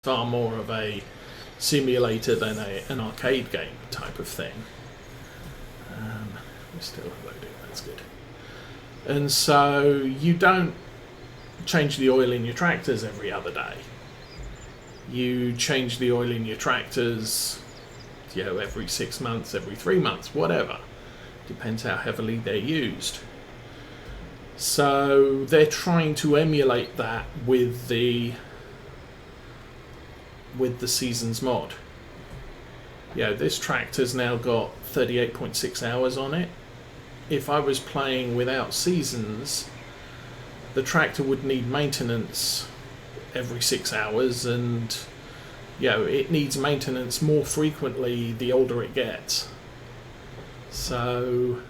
far more of a simulator than an arcade game type of thing. We're still loading, that's good. And so you don't change the oil in your tractors every other day. You change the oil in your tractors, every 6 months, every 3 months, whatever. Depends how heavily they're used. So they're trying to emulate that with the Seasons mod. This tractor's now got 38.6 hours on it. If I was playing without Seasons, the tractor would need maintenance every 6 hours, and it needs maintenance more frequently the older it gets. So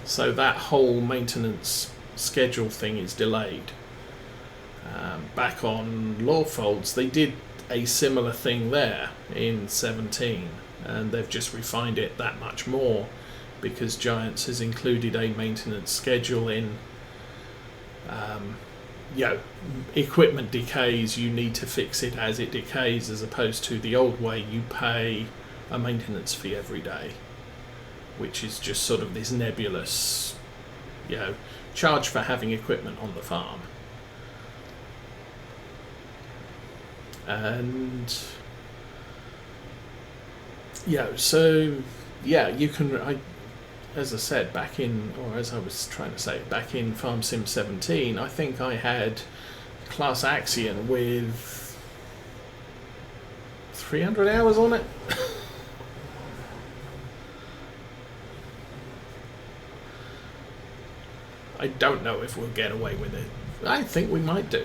so that whole maintenance schedule thing is delayed. Back on Lawfolds, they did a similar thing there in 17, and they've just refined it that much more because Giants has included a maintenance schedule in. Equipment decays, you need to fix it as it decays, as opposed to the old way you pay a maintenance fee every day, which is just sort of this nebulous charge for having equipment on the farm. And you can, as I said, back in Farm Sim 17, I think I had Class Axion with 300 hours on it. I don't know if we'll get away with it. I think we might do.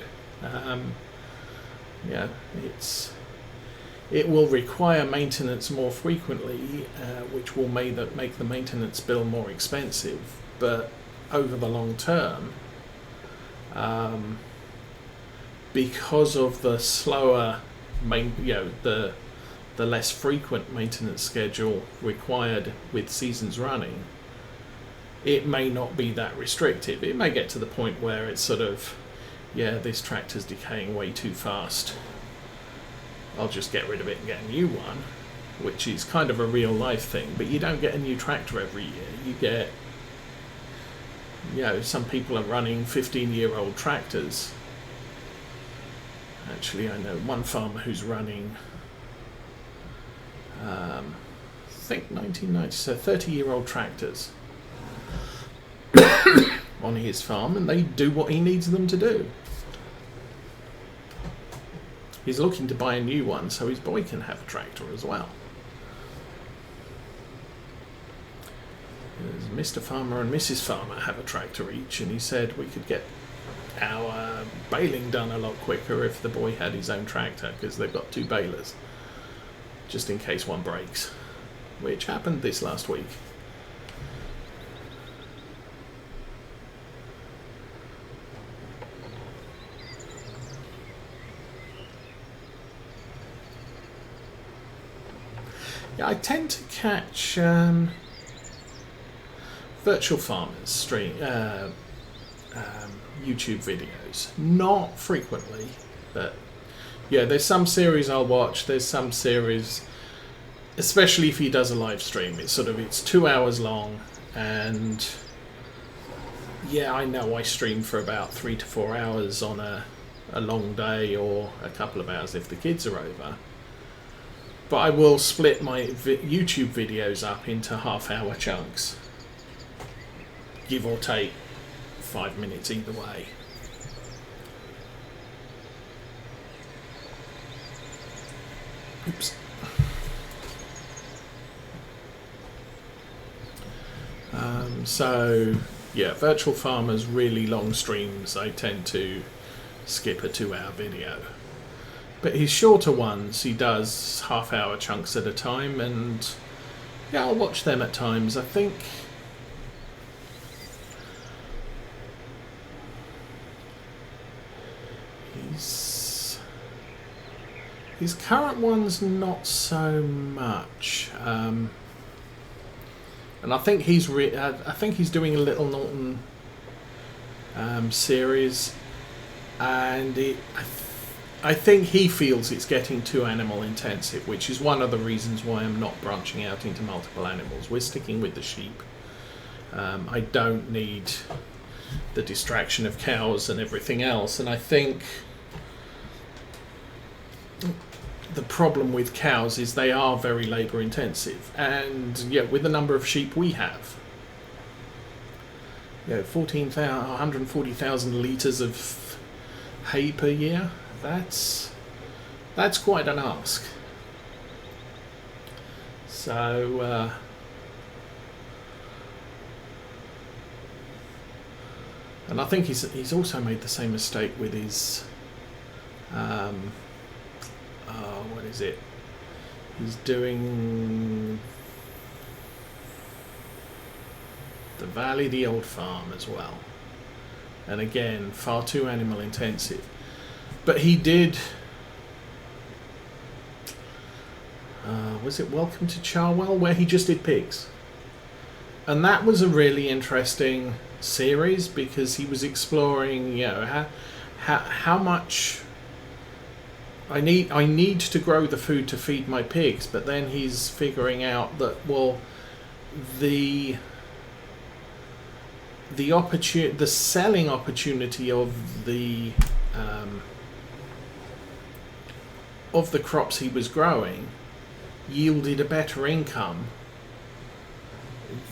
It will require maintenance more frequently, which will make the maintenance bill more expensive. But over the long term, because of the slower, the less frequent maintenance schedule required with seasons running, it may not be that restrictive. It may get to the point where it's sort of, this tractor's decaying way too fast. I'll just get rid of it and get a new one, which is kind of a real life thing. But you don't get a new tractor every year. You get, some people are running 15-year-old tractors. Actually, I know one farmer who's running, I think 1990, so 30-year-old tractors on his farm, and they do what he needs them to do. He's looking to buy a new one so his boy can have a tractor as well. Mr. Farmer and Mrs. Farmer have a tractor each, and he said we could get our baling done a lot quicker if the boy had his own tractor, because they've got 2 balers, just in case one breaks, which happened this last week. I tend to catch virtual farmers stream YouTube videos, not frequently, but there's some series I'll watch. There's some series, especially if he does a live stream, it's 2 hours long, and I know I stream for about 3 to 4 hours on a long day, or a couple of hours if the kids are over. But I will split my YouTube videos up into half-hour chunks, give or take 5 minutes either way. Oops. Virtual farmers, really long streams, I tend to skip a 2-hour video. But his shorter ones, he does half-hour chunks at a time, and I'll watch them at times. I think his current ones not so much. and I think he's I think he's doing a Little Norton series, and I think he feels it's getting too animal intensive, which is one of the reasons why I'm not branching out into multiple animals. We're sticking with the sheep. I don't need the distraction of cows and everything else, and I think the problem with cows is they are very labour intensive, and yeah, with the number of sheep we have, 140,000 litres of hay per year, that's quite an ask. So and I think he's also made the same mistake with his what is it? He's doing the Valley, the Old Farm as well, and again far too animal intensive. But he did. Was it Welcome to Charwell, where he just did pigs? And that was a really interesting series because he was exploring, how much I need to grow the food to feed my pigs, but then he's figuring out that, well, the selling opportunity of the crops he was growing yielded a better income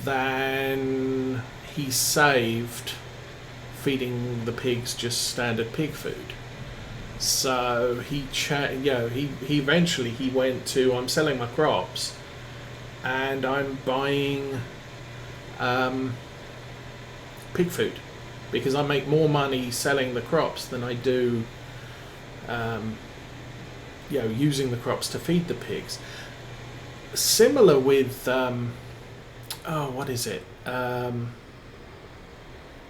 than he saved feeding the pigs just standard pig food. So he eventually went to, I'm selling my crops and I'm buying pig food because I make more money selling the crops than I do using the crops to feed the pigs. Similar with what is it?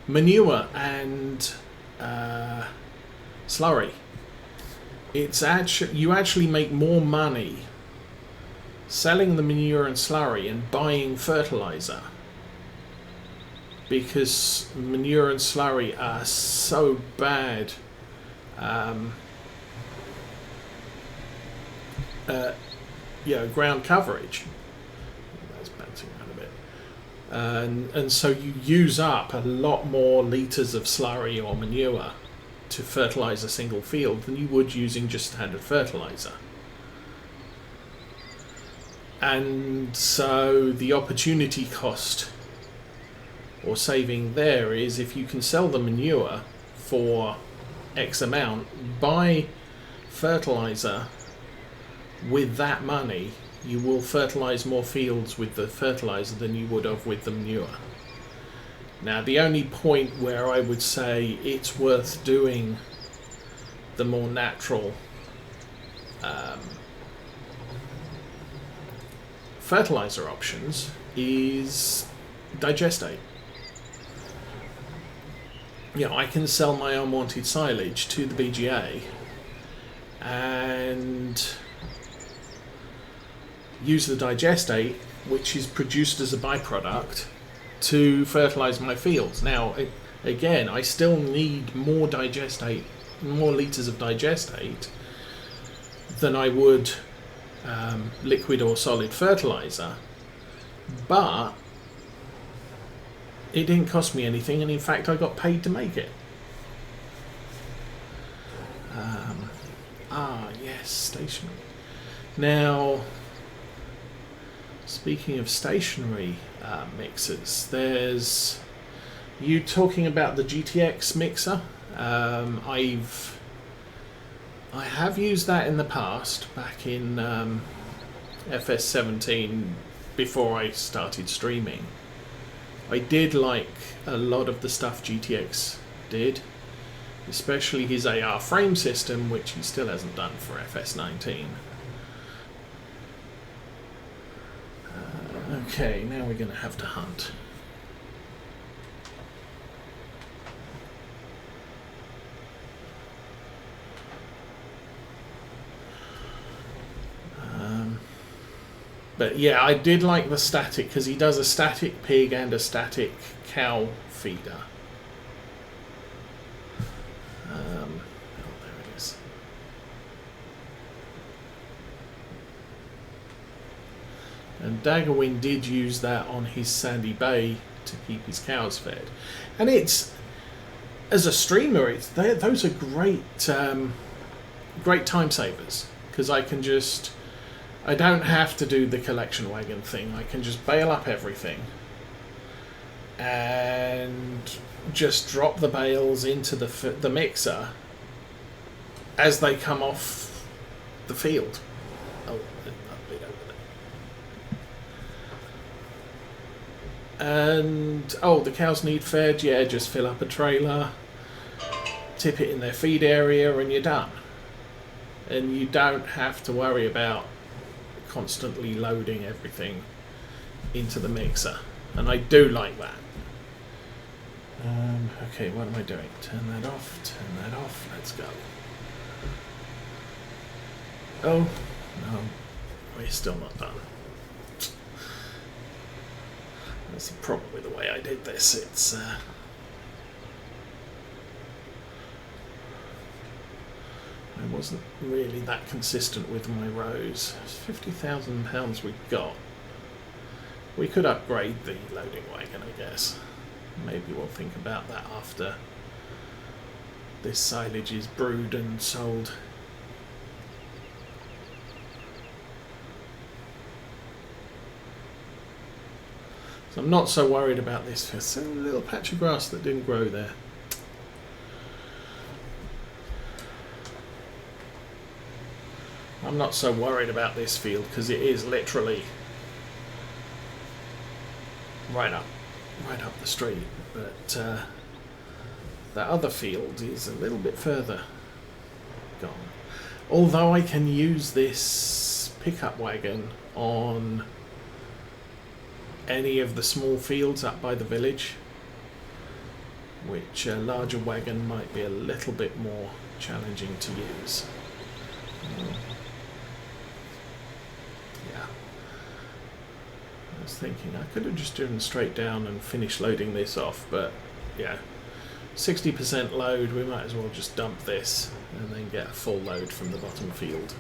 Manure and slurry. It's you actually make more money selling the manure and slurry and buying fertilizer, because manure and slurry are so bad ground coverage. That's bouncing around a bit. And so you use up a lot more litres of slurry or manure to fertilise a single field than you would using just standard fertiliser. And so the opportunity cost or saving there is, if you can sell the manure for X amount, buy fertiliser with that money, you will fertilise more fields with the fertiliser than you would have with the manure. Now, the only point where I would say it's worth doing the more natural fertiliser options is digestate. I can sell my unwanted silage to the BGA and use the digestate, which is produced as a byproduct, to fertilise my fields. Now, again, I still need more digestate, more litres of digestate than I would liquid or solid fertiliser, but it didn't cost me anything, and in fact I got paid to make it. Yes, stationery. Now, speaking of stationary mixers, there's you talking about the GTX mixer. I have used that in the past, back in FS19, before I started streaming. I did like a lot of the stuff GTX did, especially his AR frame system, which he still hasn't done for FS19. Okay, now we're going to have to hunt. But yeah, I did like the static, because he does a static pig and a static cow feeder. Oh, there it is. And Daggerwin did use that on his Sandy Bay to keep his cows fed. And it's, as a streamer, those are great, great time savers, because I don't have to do the collection wagon thing. I can just bale up everything and just drop the bales into the mixer as they come off the field. Oh, that bit over there. And oh, the cows need fed. Yeah, just fill up a trailer, tip it in their feed area, and you're done. And you don't have to worry about constantly loading everything into the mixer, and I do like that. Okay, what am I doing? Turn that off, let's go. Oh, no, we're still not done. That's probably the way I did this. It's I wasn't really that consistent with my rows. It's £50,000 we got. We could upgrade the loading wagon, I guess. Maybe we'll think about that after this silage is brewed and sold. So I'm not so worried about this. There's a little patch of grass that didn't grow there. I'm not so worried about this field because it is literally right up the street, but the other field is a little bit further gone. Although I can use this pickup wagon on any of the small fields up by the village, which a larger wagon might be a little bit more challenging to use. Yeah. I was thinking I could have just driven straight down and finished loading this off, but yeah, 60% load, we might as well just dump this and then get a full load from the bottom field.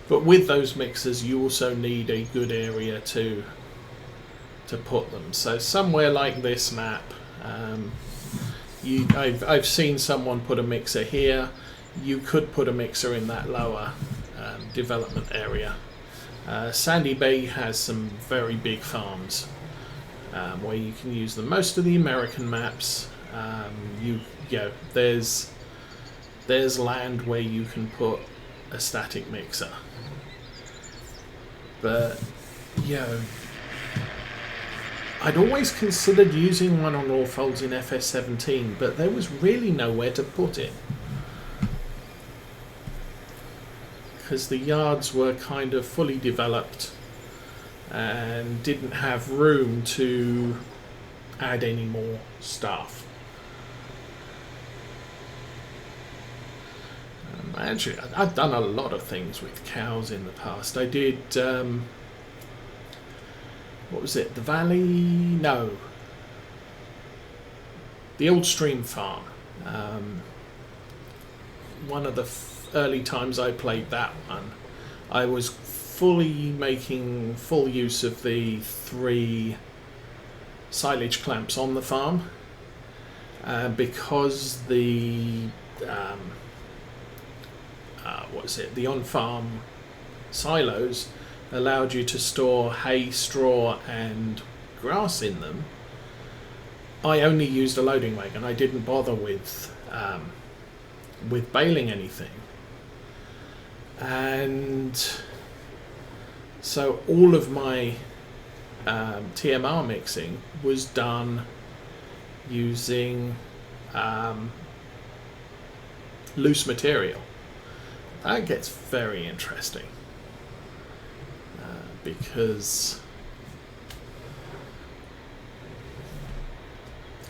But with those mixers, you also need a good area to put them. So somewhere like this map, I've seen someone put a mixer here. You could put a mixer in that lower development area. Sandy Bay has some very big farms where you can use them. Most of the American maps, there's land where you can put a static mixer. But I'd always considered using one on Oakfield in FS19, but there was really nowhere to put it because the yards were kind of fully developed and didn't have room to add any more stuff. Actually, I've done a lot of things with cows in the past. I did, what was it, the Valley? No. The Old Stream Farm. One of the early times I played that one, I was making full use of the 3 silage clamps on the farm because the the on-farm silos allowed you to store hay, straw and grass in them. I only used a loading wagon. I didn't bother with baling anything, and so all of my TMR mixing was done using loose material. That gets very interesting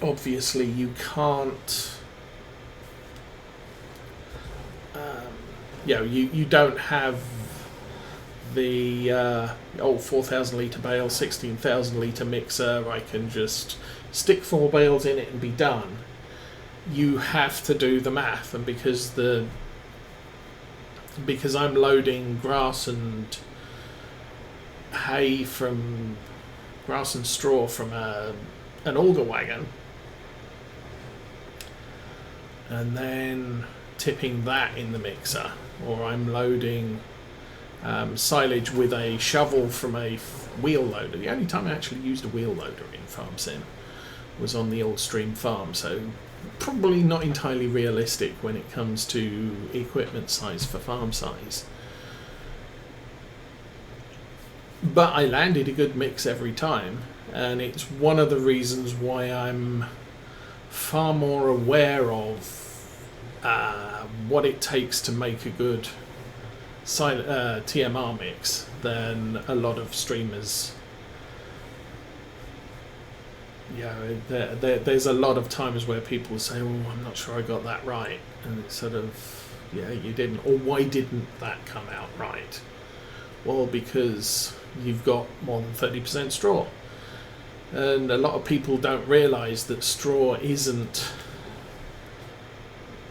obviously you can't, you don't have the old 4,000 litre bale, 16,000 litre mixer. I can just stick 4 bales in it and be done. You have to do the math, and because I'm loading grass and straw from an auger wagon, and then tipping that in the mixer, or I'm loading silage with a shovel from a wheel loader. The only time I actually used a wheel loader in farm sim was on the old stream farm, so probably not entirely realistic when it comes to equipment size for farm size. But I landed a good mix every time, and it's one of the reasons why I'm far more aware of what it takes to make a good TMR mix than a lot of streamers. There's a lot of times where people say, "Oh, I'm not sure I got that right," and it's sort of, yeah, you didn't, or why didn't that come out right? Well, because you've got more than 30% straw, and a lot of people don't realise that straw isn't,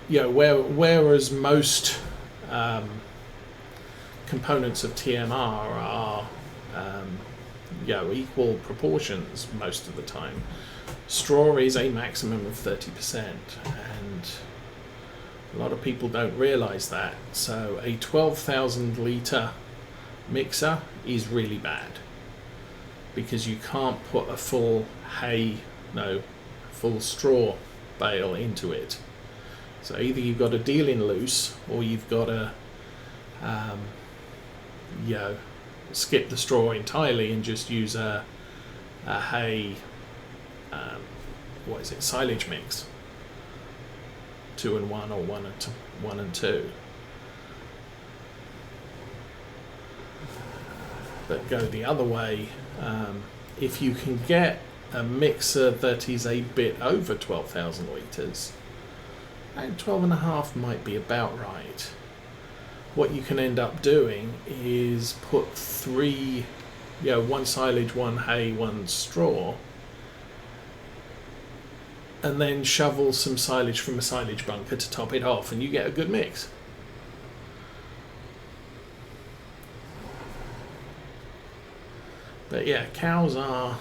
whereas most components of TMR are equal proportions most of the time. Straw is a maximum of 30%, and a lot of people don't realise that. So a 12,000 litre mixer is really bad, because you can't put a full straw bale into it. So either you've got to deal in loose, or you've got to skip the straw entirely and just use a hay silage mix, 2 and 1 or 1 and 2. But go the other way, if you can get a mixer that is a bit over 12,000 litres, and 12.5 might be about right. What you can end up doing is put 3, 1 silage, 1 hay, 1 straw, and then shovel some silage from a silage bunker to top it off, and you get a good mix. But yeah, cows are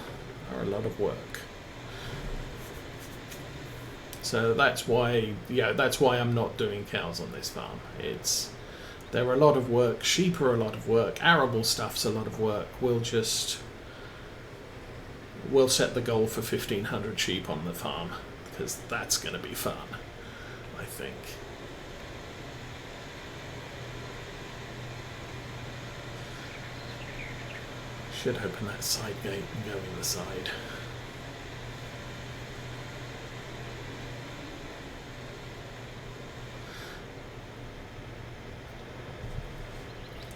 a lot of work. So that's why I'm not doing cows on this farm. They're a lot of work. Sheep are a lot of work. Arable stuff's a lot of work. We'll set the goal for 1,500 sheep on the farm, because that's going to be fun, I think. Should open that side gate and go in the side.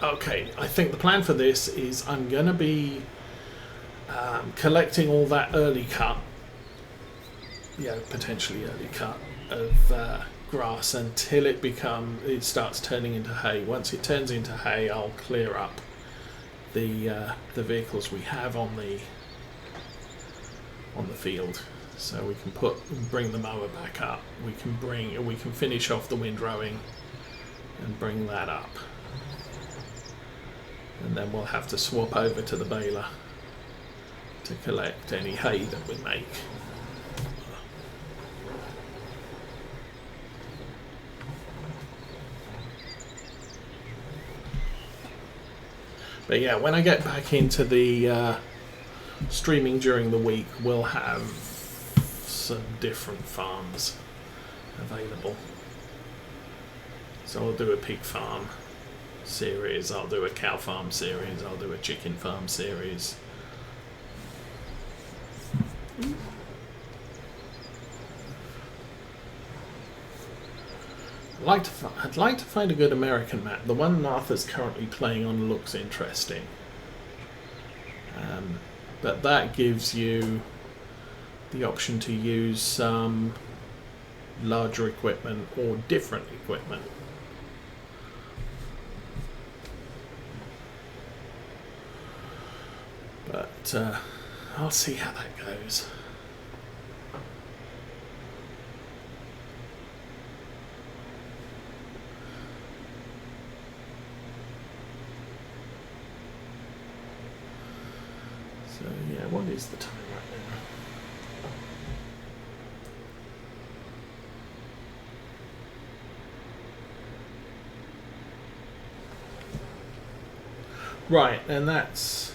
Okay, I think the plan for this is I'm going to be collecting all that early cut, potentially early cut of grass until it starts turning into hay. Once it turns into hay, I'll clear up the vehicles we have on the field, so we can bring the mower back up. We can finish off the windrowing and bring that up. And then we'll have to swap over to the baler to collect any hay that we make. But yeah, when I get back into the streaming during the week, we'll have some different farms available. So I'll do a pig farm series, I'll do a cow farm series, I'll do a chicken farm series. I'd like to find a good American map. The one Arthur's currently playing on looks interesting, but that gives you the option to use some larger equipment or different equipment. But I'll see how that goes. So yeah, what is the time right now? Right, and that's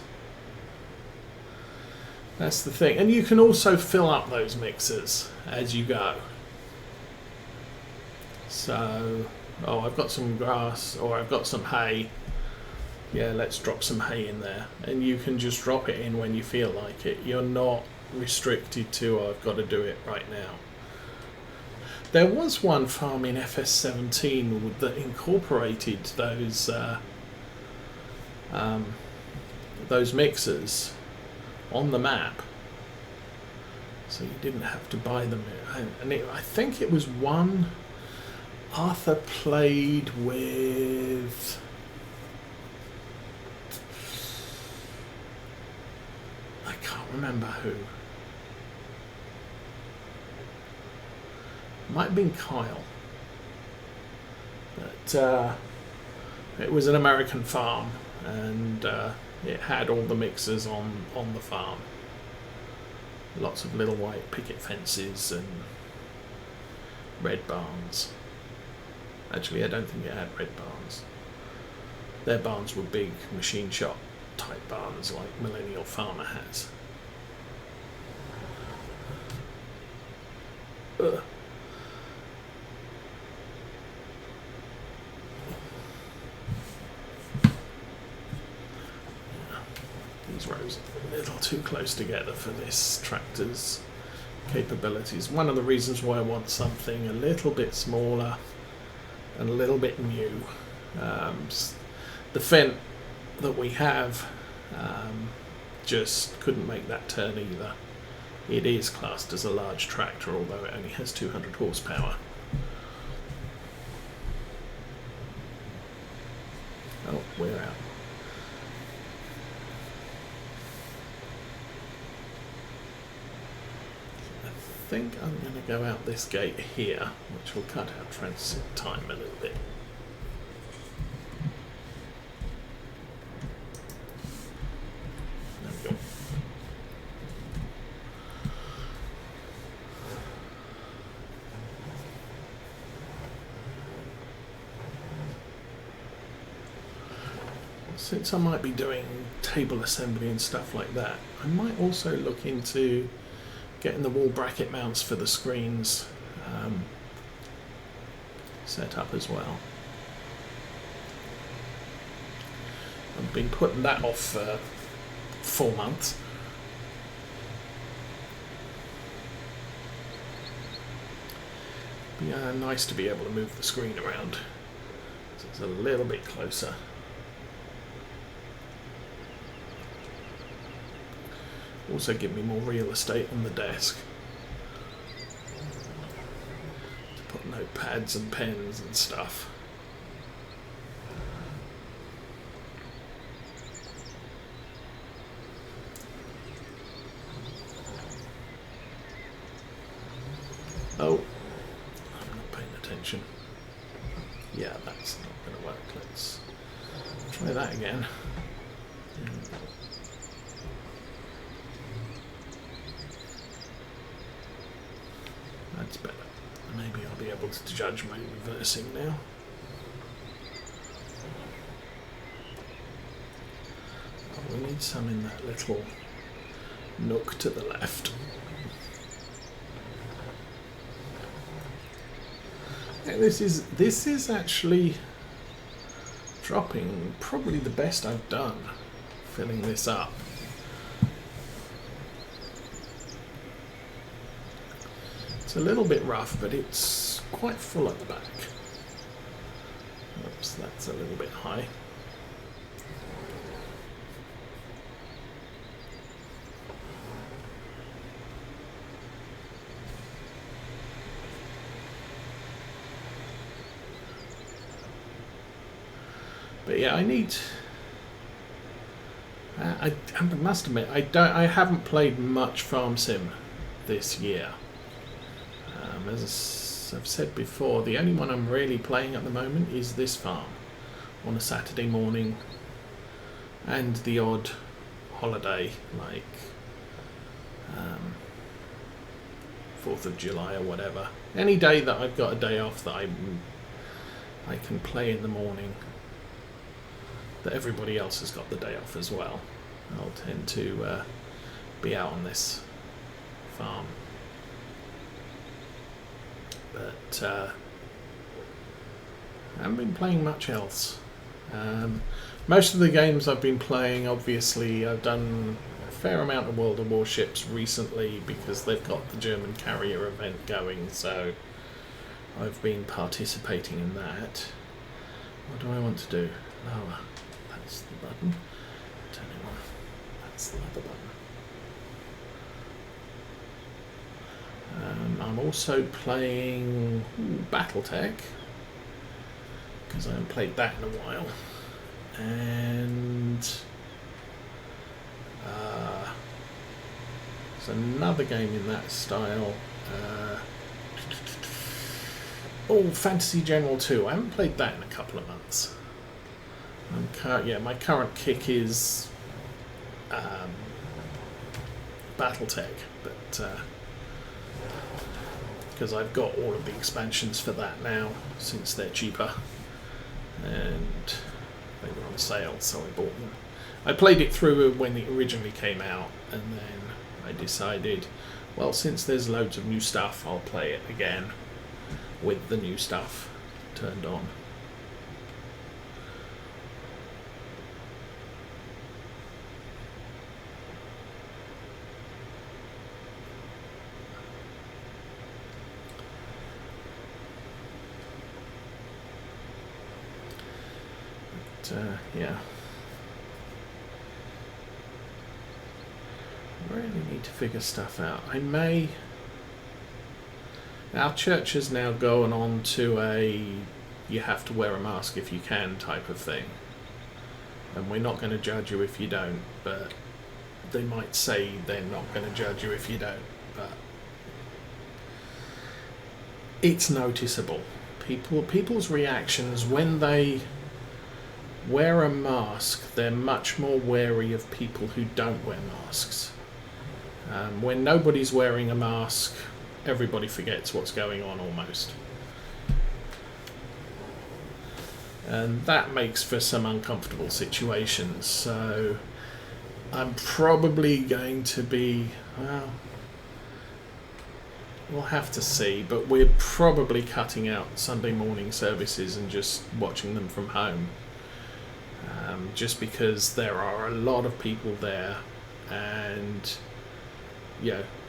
the thing. And you can also fill up those mixers as you go. So, oh, I've got some grass, or I've got some hay. Yeah, let's drop some hay in there. And you can just drop it in when you feel like it. You're not restricted to, oh, I've got to do it right now. There was one farm in FS19 that incorporated those mixers on the map, so you didn't have to buy them. And I think it was one Arthur played with. I can't remember who. Might have been Kyle, but it was an American farm, and it had all the mixers on the farm. Lots of little white picket fences and red barns. Actually, I don't think it had red barns. Their barns were big machine shop type barns like Millennial Farmer has. Ugh. These rows are a little too close together for this tractor's capabilities. One of the reasons why I want something a little bit smaller and a little bit new. The Fendt that we have just couldn't make that turn either. It is classed as a large tractor, although it only has 200 horsepower. Oh, we're out. I think I'm going to go out this gate here, which will cut out transit time a little bit. There we go. Since I might be doing table assembly and stuff like that, I might also look into getting the wall bracket mounts for the screens set up as well. I've been putting that off for 4 months. Be nice to be able to move the screen around so it's a little bit closer. Also give me more real estate on the desk to put notepads and pens and stuff. Oh, I'm not paying attention. Yeah, that's not going to work. Let's try that again. That's better. Maybe I'll be able to judge my reversing now. Oh, we need some in that little nook to the left. Yeah, this is actually dropping probably the best I've done filling this up. It's a little bit rough, but it's quite full at the back. Oops, that's a little bit high. But yeah, I need. I must admit, I haven't played much Farm Sim this year. As I've said before, the only one I'm really playing at the moment is this farm on a Saturday morning, and the odd holiday like 4th of July or whatever. Any day that I've got a day off that I can play in the morning, that everybody else has got the day off as well, I'll tend to be out on this farm. But I haven't been playing much else. Most of the games I've been playing, obviously, I've done a fair amount of World of Warships recently because they've got the German carrier event going, so I've been participating in that. What do I want to do? Lower. That's the button. Turn it on. That's the other button. I'm also playing Battletech, because I haven't played that in a while. And there's another game in that style. Fantasy General 2. I haven't played that in a couple of months. My current kick is Battletech, but because I've got all of the expansions for that now, since they're cheaper, and they were on sale, so I bought them. I played it through when it originally came out, and then I decided, well, since there's loads of new stuff, I'll play it again with the new stuff turned on. Yeah. I really need to figure stuff out. Our church has now gone on to a you have to wear a mask if you can type of thing. And we're not going to judge you if you don't, but they might say they're not going to judge you if you don't, but it's noticeable. People's reactions when they wear a mask, they're much more wary of people who don't wear masks. When nobody's wearing a mask, everybody forgets what's going on almost. And that makes for some uncomfortable situations. So I'm probably going to be, well, we'll have to see, but we're probably cutting out Sunday morning services and just watching them from home. Just because there are a lot of people there, and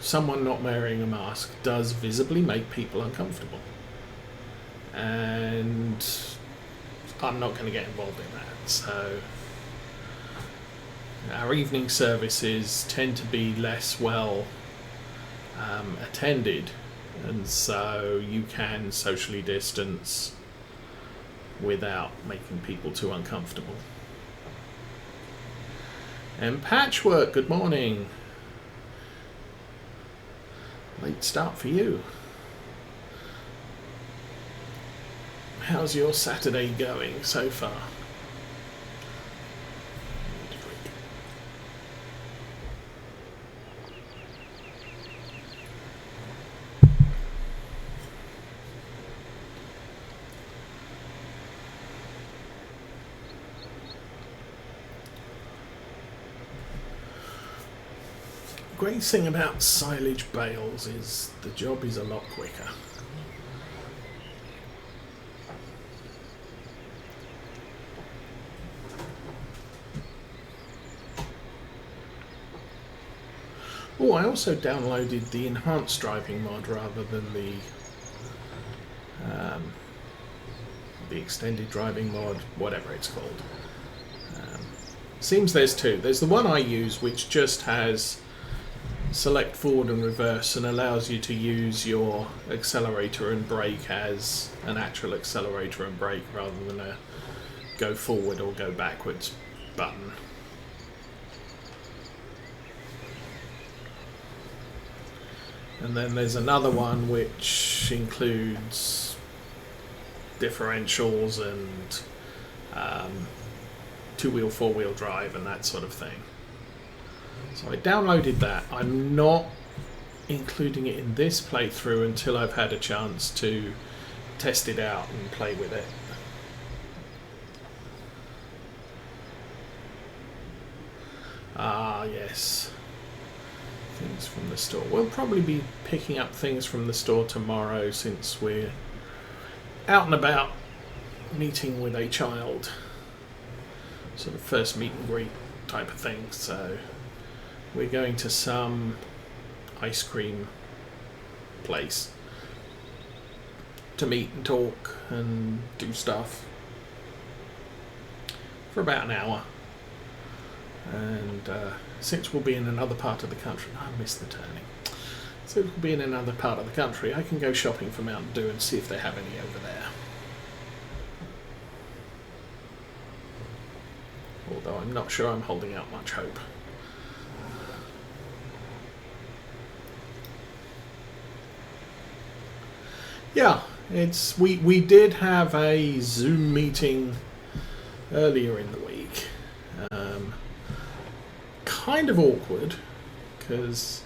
someone not wearing a mask does visibly make people uncomfortable, and I'm not going to get involved in that. So our evening services tend to be less well attended, and so you can socially distance without making people too uncomfortable. And Patchwork, good morning. Late start for you. How's your Saturday going so far? Great thing about silage bales is the job is a lot quicker. Oh, I also downloaded the enhanced driving mod rather than the extended driving mod, whatever it's called. Seems there's two. There's the one I use, which just has select forward and reverse and allows you to use your accelerator and brake as an actual accelerator and brake rather than a go forward or go backwards button. And then there's another one which includes differentials and two-wheel, four-wheel drive and that sort of thing. So I downloaded that. I'm not including it in this playthrough until I've had a chance to test it out and play with it. Ah, yes. Things from the store. We'll probably be picking up things from the store tomorrow since we're out and about meeting with a child. Sort of first meet and greet type of thing. So we're going to some ice cream place to meet and talk and do stuff for about an hour. And since we'll be in another part of the country, I missed the turning. Since we'll be in another part of the country, I can go shopping for Mountain Dew and see if they have any over there. Although I'm not sure I'm holding out much hope. Yeah, we did have a Zoom meeting earlier in the week. Kind of awkward because